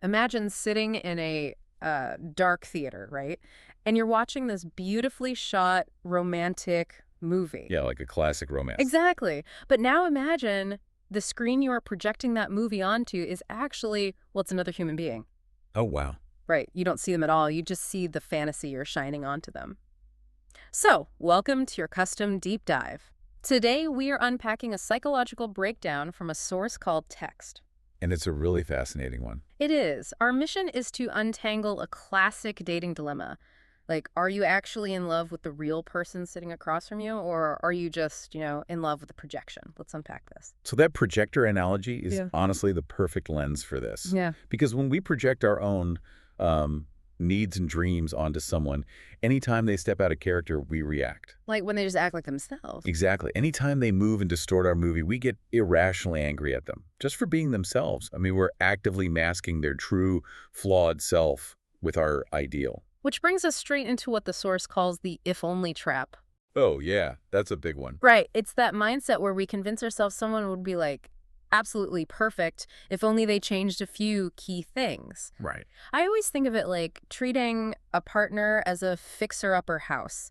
Imagine sitting in a dark theater, right? And you're watching this beautifully shot romantic movie. Yeah, like a classic romance. Exactly. But now imagine the screen you are projecting that movie onto is actually, well, it's another human being. Oh, wow. Right. You don't see them at all. You just see the fantasy you're shining onto them. So, welcome to your custom deep dive. Today, we are unpacking a psychological breakdown from a source called text. And it's a really fascinating one. It is. Our mission is to untangle a classic dating dilemma. Like, are you actually in love with the real person sitting across from you, or are you just, in love with the projection? Let's unpack this. So that projector analogy is Yeah. honestly the perfect lens for this. Yeah. Because when we project our own needs and dreams onto someone, anytime they step out of character, we react. Like when they just act like themselves. Exactly. Anytime they move and distort our movie, we get irrationally angry at them just for being themselves. I mean, we're actively masking their true, flawed self with our ideal. Which brings us straight into what the source calls the if-only trap. Oh, yeah, that's a big one. Right. It's that mindset where we convince ourselves someone would be like absolutely perfect if only they changed a few key things. Right. I always think of it like treating a partner as a fixer-upper house.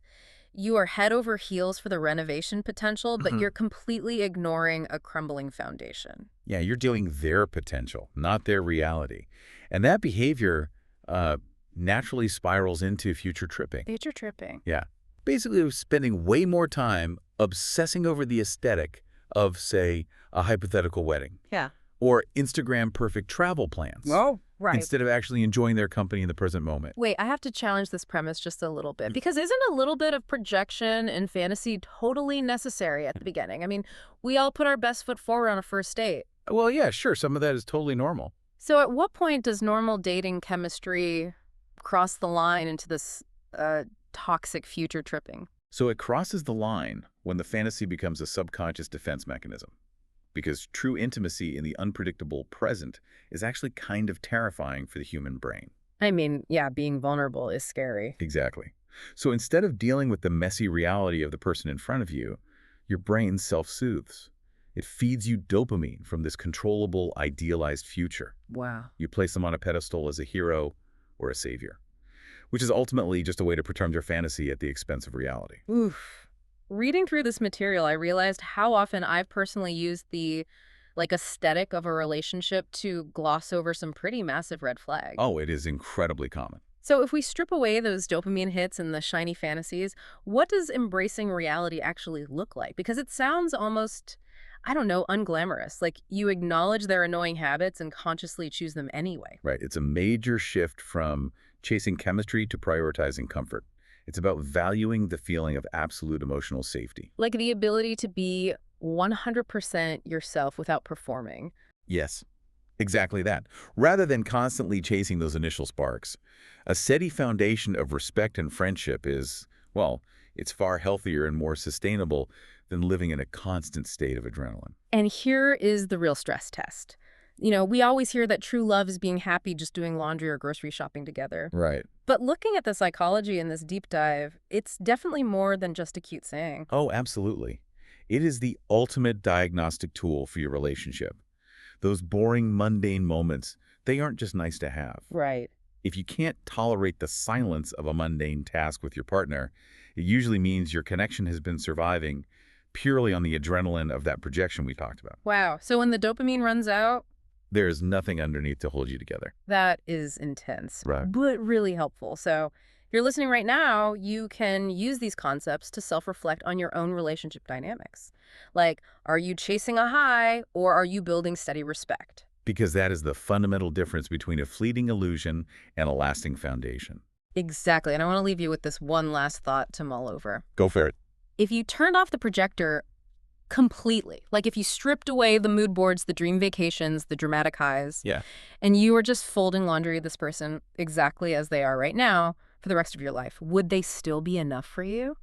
You are head over heels for the renovation potential, but you're completely ignoring a crumbling foundation. Yeah, you're dealing their potential, not their reality. And that behavior naturally spirals into future tripping. Future tripping. Yeah. Basically, we're spending way more time obsessing over the aesthetic of, say, a hypothetical wedding. Yeah. Or Instagram perfect travel plans. Oh, right. Instead of actually enjoying their company in the present moment. Wait, I have to challenge this premise just a little bit, because isn't a little bit of projection and fantasy totally necessary at the beginning? I mean, we all put our best foot forward on a first date. Well, yeah, sure. Some of that is totally normal. So at what point does normal dating chemistry cross the line into this toxic future tripping? So it crosses the line when the fantasy becomes a subconscious defense mechanism. Because true intimacy in the unpredictable present is actually kind of terrifying for the human brain. I mean, yeah, being vulnerable is scary. Exactly. So instead of dealing with the messy reality of the person in front of you, your brain self-soothes. It feeds you dopamine from this controllable, idealized future. Wow. You place them on a pedestal as a hero or a savior, which is ultimately just a way to pretend your fantasy at the expense of reality. Oof. Reading through this material, I realized how often I've personally used the aesthetic of a relationship to gloss over some pretty massive red flags. Oh, it is incredibly common. So if we strip away those dopamine hits and the shiny fantasies, what does embracing reality actually look like? Because it sounds almost, I don't know, unglamorous. Like you acknowledge their annoying habits and consciously choose them anyway. Right. It's a major shift from chasing chemistry to prioritizing comfort. It's about valuing the feeling of absolute emotional safety. Like the ability to be 100% yourself without performing. Yes, exactly that. Rather than constantly chasing those initial sparks, a steady foundation of respect and friendship is, well, it's far healthier and more sustainable than living in a constant state of adrenaline. And here is the real stress test. We always hear that true love is being happy just doing laundry or grocery shopping together. Right. But looking at the psychology in this deep dive, it's definitely more than just a cute saying. Oh, absolutely. It is the ultimate diagnostic tool for your relationship. Those boring, mundane moments, they aren't just nice to have. Right. If you can't tolerate the silence of a mundane task with your partner, it usually means your connection has been surviving purely on the adrenaline of that projection we talked about. Wow. So when the dopamine runs out, There is nothing underneath to hold you together. that is intense, Right. but really helpful. So if you're listening right now, you can use these concepts to self-reflect on your own relationship dynamics. Like, are you chasing a high or are you building steady respect? Because that is the fundamental difference between a fleeting illusion and a lasting foundation. Exactly. And I want to leave you with this one last thought to mull over. Go for it. If you turned off the projector completely, like if you stripped away the mood boards, the dream vacations, the dramatic highs, Yeah. and you were just folding laundry of this person exactly as they are right now for the rest of your life, would they still be enough for you?